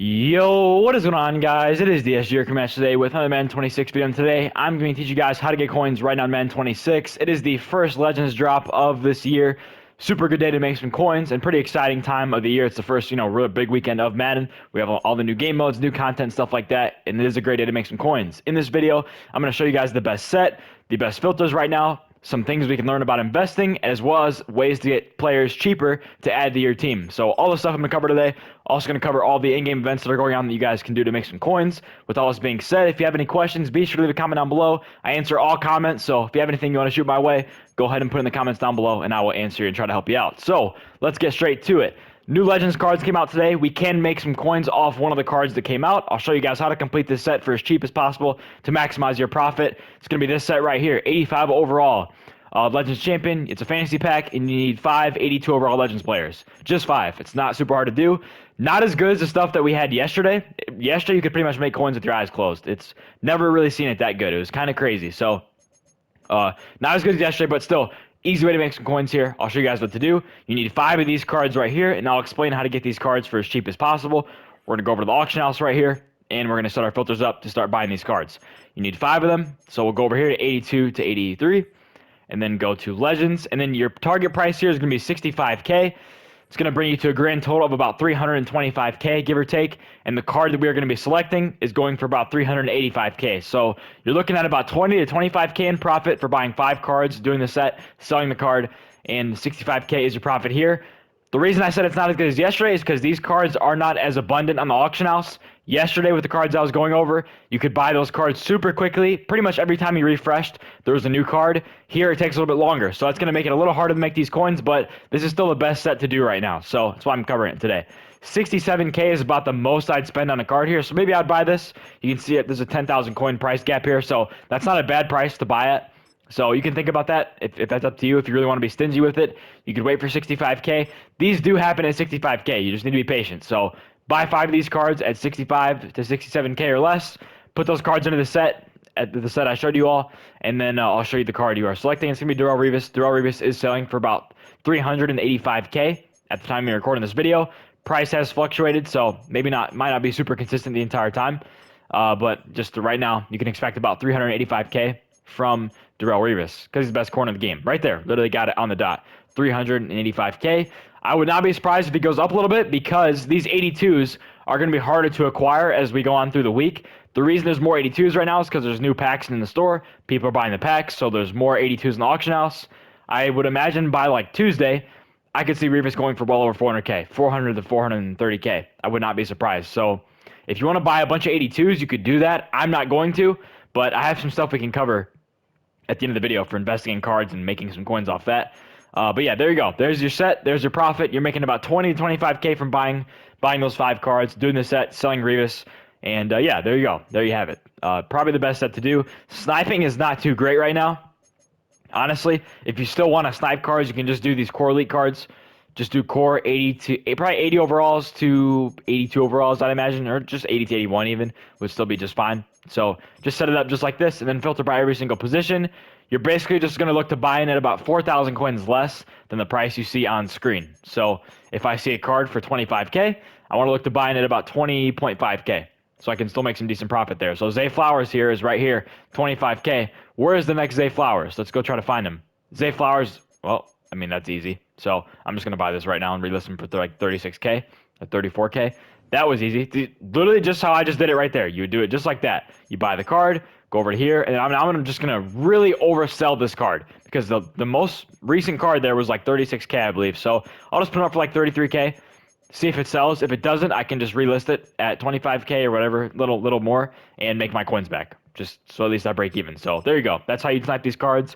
Yo, what is going on, guys? It is the SG Match today with another Madden 26 video. And today, I'm going to teach you guys how to get coins right now on Madden 26. It is the first Legends drop of this year. Super good day to make some coins and pretty exciting time of the year. It's the first, really big weekend of Madden. We have all the new game modes, new content, stuff like that, and it is a great day to make some coins. In this video, I'm going to show you guys the best set, the best filters right now, some things we can learn about investing, as well as ways to get players cheaper to add to your team. So all the stuff I'm going to cover today. Also going to cover all the in-game events that are going on that you guys can do to make some coins. With all this being said, if you have any questions, be sure to leave a comment down below. I answer all comments, so if you have anything you want to shoot my way, go ahead and put in the comments down below, and I will answer you and try to help you out. So let's get straight to it. New Legends cards came out today. We can make some coins off one of the cards that came out. I'll show you guys how to complete this set for as cheap as possible to maximize your profit. It's going to be this set right here, 85 overall. Legends Champion, it's a fantasy pack, and you need 5 82 overall Legends players. Just 5. It's not super hard to do. Not as good as the stuff that we had yesterday. Yesterday, you could pretty much make coins with your eyes closed. It's never really seen it that good. It was kind of crazy. So, not as good as yesterday, but still, easy way to make some coins here. I'll show you guys what to do. You need 5 of these cards right here, and I'll explain how to get these cards for as cheap as possible. We're going to go over to the auction house right here, and we're going to set our filters up to start buying these cards. You need 5 of them, so we'll go over here to 82 to 83. And then go to Legends, and then your target price here is going to be 65K. It's going to bring you to a grand total of about 325K, give or take, and the card that we are going to be selecting is going for about 385K. So you're looking at about 20 to 25K in profit for buying 5 cards, doing the set, selling the card, and 65K is your profit here. The reason I said it's not as good as yesterday is because these cards are not as abundant on the auction house. Yesterday, with the cards I was going over, you could buy those cards super quickly. Pretty much every time you refreshed, there was a new card. Here, it takes a little bit longer, so that's going to make it a little harder to make these coins, but this is still the best set to do right now, so that's why I'm covering it today. 67K is about the most I'd spend on a card here, so maybe I'd buy this. You can see it. There's a 10,000 coin price gap here, so that's not a bad price to buy at. So you can think about that if that's up to you. If you really want to be stingy with it, you could wait for 65K. These do happen at 65K. You just need to be patient. So buy 5 of these cards at 65 to 67K or less. Put those cards into the set, at the set I showed you all, and then I'll show you the card you are selecting. It's going to be Darrell Revis. Darrell Revis is selling for about 385K at the time you're recording this video. Price has fluctuated, so might not be super consistent the entire time. But just right now, you can expect about 385K from Darrell Revis because he's the best corner in the game. Right there. Literally got it on the dot. 385K. I would not be surprised if he goes up a little bit because these 82s are going to be harder to acquire as we go on through the week. The reason there's more 82s right now is because there's new packs in the store. People are buying the packs, so there's more 82s in the auction house. I would imagine by like Tuesday, I could see Revis going for well over 400K, 400 to 430K. I would not be surprised. So if you want to buy a bunch of 82s, you could do that. I'm not going to, but I have some stuff we can cover at the end of the video for investing in cards and making some coins off that. But yeah, there you go. There's your set. There's your profit. You're making about 20 to 25K from buying those 5 cards, doing the set, selling Revis. And yeah, there you go. There you have it. Probably the best set to do. Sniping is not too great right now. Honestly, if you still want to snipe cards, you can just do these core elite cards. Just do core 80 to probably 80 overalls to 82 overalls, I'd imagine, or just 80 to 81 even would still be just fine. So just set it up just like this and then filter by every single position. You're basically just going to look to buy in at about 4,000 coins less than the price you see on screen. So if I see a card for 25K, I want to look to buy in at about 20.5K. So I can still make some decent profit there. So Zay Flowers here is right here, 25K. Where is the next Zay Flowers? Let's go try to find him. Zay Flowers, well, I mean, that's easy. So I'm just going to buy this right now and relist him for like 36K or 34K. That was easy. Literally just how I just did it right there. You would do it just like that. You buy the card, go over to here, and I'm just going to really oversell this card because the most recent card there was like 36K, I believe. So I'll just put it up for like 33K. See if it sells. If it doesn't, I can just relist it at 25K or whatever, little more, and make my coins back. Just so at least I break even. So there you go. That's how you snipe these cards.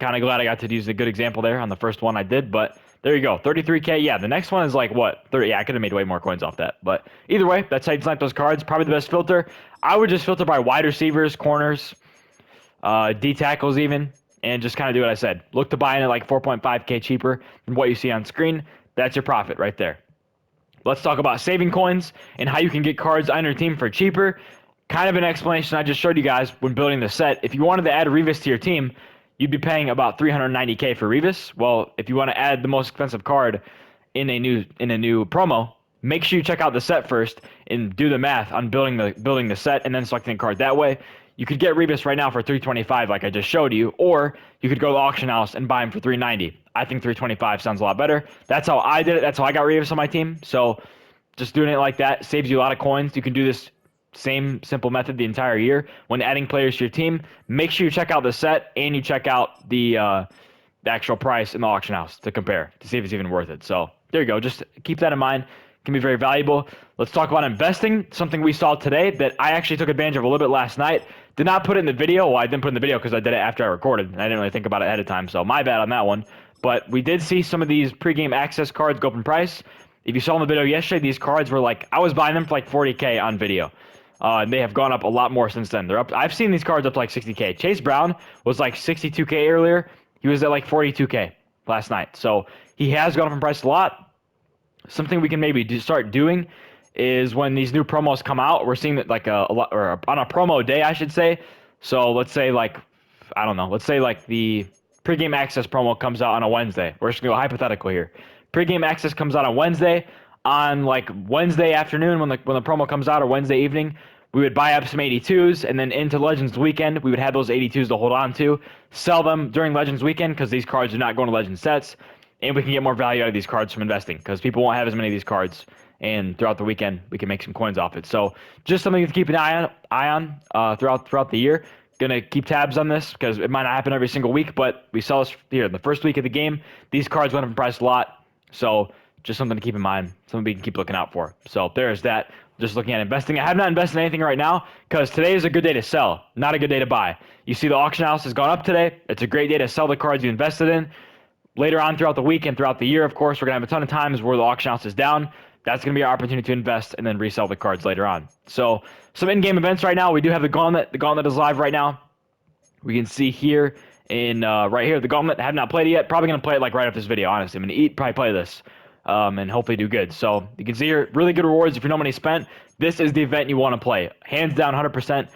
Kind of glad I got to use a good example there on the first one I did, but there you go. 33K. Yeah, the next one is like what? 30. Yeah, I could have made way more coins off that. But either way, that's how you snipe those cards. Probably the best filter. I would just filter by wide receivers, corners, D tackles even, and just kind of do what I said. Look to buy in at like 4.5K cheaper than what you see on screen. That's your profit right there. Let's talk about saving coins and how you can get cards on your team for cheaper. Kind of an explanation I just showed you guys when building the set. If you wanted to add Revis to your team, you'd be paying about 390K for Revis. Well, if you want to add the most expensive card in a new promo, make sure you check out the set first and do the math on building the set and then selecting a card that way. You could get Rebus right now for 325 like I just showed you, or you could go to the auction house and buy him for 390. I think 325 sounds a lot better. That's how I did it. That's how I got Rebus on my team. So just doing it like that saves you a lot of coins. You can do this same simple method the entire year when adding players to your team. Make sure you check out the set and you check out the actual price in the auction house to compare to see if it's even worth it. So there you go. Just keep that in mind. It can be very valuable. Let's talk about investing, something we saw today that I actually took advantage of a little bit last night. Did not put it in the video. Well, I didn't put it in the video because I did it after I recorded, and I didn't really think about it ahead of time, so my bad on that one. But we did see some of these pregame access cards go up in price. If you saw in the video yesterday, these cards were like, I was buying them for like 40K on video. And they have gone up a lot more since then. They're up. I've seen these cards up to like 60K. Chase Brown was like 62K earlier. He was at like 42K last night. So he has gone up in price a lot. Something we can maybe start doing is when these new promos come out, we're seeing that like a lot, or on a promo day, I should say. So let's say like, I don't know, let's say like the pregame access promo comes out on a Wednesday. We're just gonna go hypothetical here. Pregame access comes out on Wednesday. On like Wednesday afternoon when the promo comes out, or Wednesday evening, we would buy up some 82s, and then into Legends weekend, we would have those 82s to hold on to, sell them during Legends weekend because these cards are not going to Legends sets, and we can get more value out of these cards from investing because people won't have as many of these cards, and throughout the weekend, we can make some coins off it. So just something to keep an eye on throughout the year. Gonna keep tabs on this because it might not happen every single week, but we saw this here in the first week of the game. These cards went up in price a lot, so just something to keep in mind, something we can keep looking out for. So there's that. Just looking at investing. I have not invested in anything right now because today is a good day to sell, not a good day to buy. You see the auction house has gone up today. It's a great day to sell the cards you invested in. Later on throughout the week and throughout the year, of course, we're going to have a ton of times where the auction house is down. That's going to be our opportunity to invest and then resell the cards later on. So some in-game events right now. We do have the Gauntlet. The Gauntlet is live right now. We can see here in right here, the Gauntlet. I have not played it yet. Probably going to play it like right after this video, honestly. I'm going to probably play this. And hopefully do good. So you can see here, really good rewards if you know money spent. This is the event you want to play. Hands down, 100%.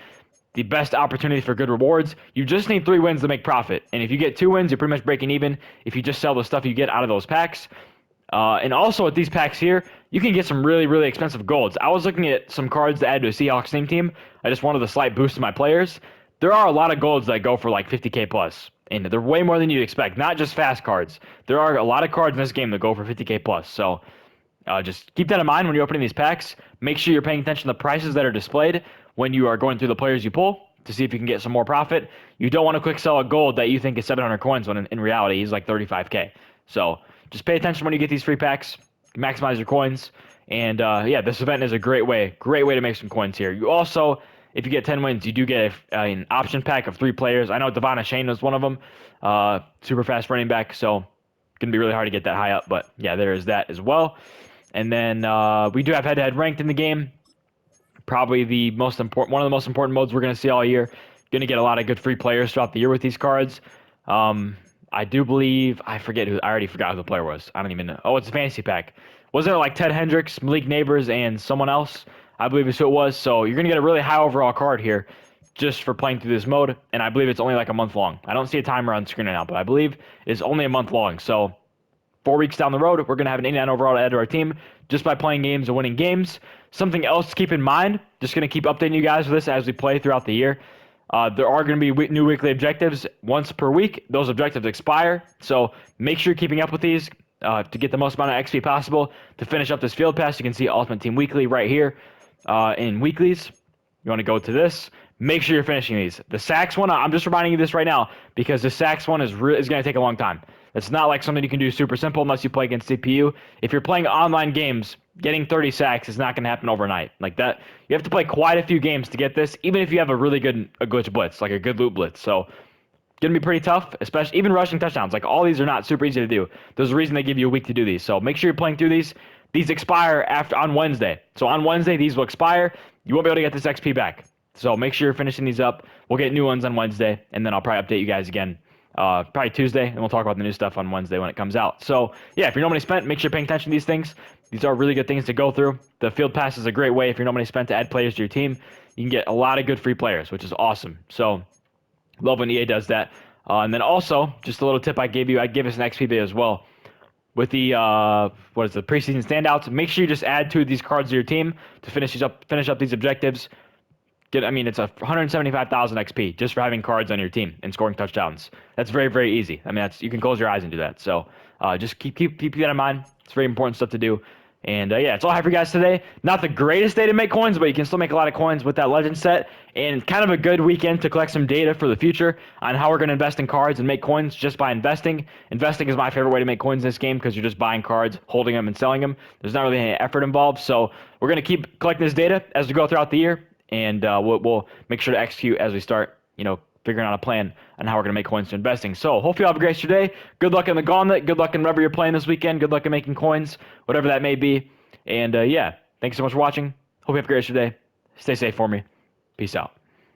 The best opportunity for good rewards. You just need 3 wins to make profit. And if you get 2 wins, you're pretty much breaking even if you just sell the stuff you get out of those packs. And also with these packs here, you can get some really, really expensive golds. I was looking at some cards to add to a Seahawks team. I just wanted a slight boost to my players. There are a lot of golds that go for like 50K plus. And they're way more than you'd expect. Not just fast cards. There are a lot of cards in this game that go for 50K plus. So just keep that in mind when you're opening these packs. Make sure you're paying attention to the prices that are displayed when you are going through the players you pull to see if you can get some more profit. You don't want to quick sell a gold that you think is 700 coins when in reality he's like 35K. So just pay attention when you get these free packs. Maximize your coins. And yeah, this event is a great way to make some coins here. You also, if you get 10 wins, you do get an option pack of 3 players. I know Devon Shane was one of them. Super fast running back, so going to be really hard to get that high up. But yeah, there is that as well. And then we do have head-to-head ranked in the game. Probably the most important, one of the most important modes we're going to see all year. Going to get a lot of good free players throughout the year with these cards. I do believe, I already forgot who the player was. I don't even know. Oh, it's a fantasy pack. Wasn't it like Ted Hendricks, Malik Neighbors, and someone else? I believe is who it was. So you're going to get a really high overall card here just for playing through this mode. And I believe it's only like a month long. I don't see a timer on screen right now, but I believe it's only a month long. So 4 weeks down the road, we're going to have an 89 overall to add to our team just by playing games and winning games. Something else to keep in mind, just going to keep updating you guys with this as we play throughout the year. There are going to be new weekly objectives once per week. Those objectives expire, so make sure you're keeping up with these to get the most amount of XP possible. To finish up this field pass, you can see Ultimate Team Weekly right here in weeklies. You want to go to this. Make sure you're finishing these. The sacks one, I'm just reminding you this right now because the sacks one is going to take a long time. It's not like something you can do super simple unless you play against CPU. If you're playing online games, getting 30 sacks is not going to happen overnight. Like that, you have to play quite a few games to get this, even if you have a really good glitch blitz, like a good loot blitz. So going to be pretty tough, especially even rushing touchdowns. Like all these are not super easy to do. There's a reason they give you a week to do these. So make sure you're playing through these. These expire on Wednesday. So on Wednesday, these will expire. You won't be able to get this XP back. So make sure you're finishing these up. We'll get new ones on Wednesday, and then I'll probably update you guys again probably Tuesday, and we'll talk about the new stuff on Wednesday when it comes out. So yeah, if you're no money spent, make sure you're paying attention to these things. These are really good things to go through. The field pass is a great way if you're no money spent to add players to your team. You can get a lot of good free players, which is awesome. So love when EA does that. And then also, just a little tip I gave you, I gave us an XP video as well. with the what is the preseason standouts. Make sure you just add 2 of these cards to your team to finish up these objectives. I mean, it's a 175,000 XP just for having cards on your team and scoring touchdowns. That's very, very easy. I mean, you can close your eyes and do that. So just keep that in mind. It's very important stuff to do. And yeah, that's all I have for you guys today. Not the greatest day to make coins, but you can still make a lot of coins with that legend set. And kind of a good weekend to collect some data for the future on how we're going to invest in cards and make coins just by investing. Investing is my favorite way to make coins in this game because you're just buying cards, holding them, and selling them. There's not really any effort involved. So we're going to keep collecting this data as we go throughout the year. And we'll make sure to execute as we start, figuring out a plan on how we're going to make coins to investing. So hopefully you have a great day. Good luck in the gauntlet. Good luck in whatever you're playing this weekend. Good luck in making coins, whatever that may be. And yeah, thanks so much for watching. Hope you have a great day. Stay safe for me. Peace out.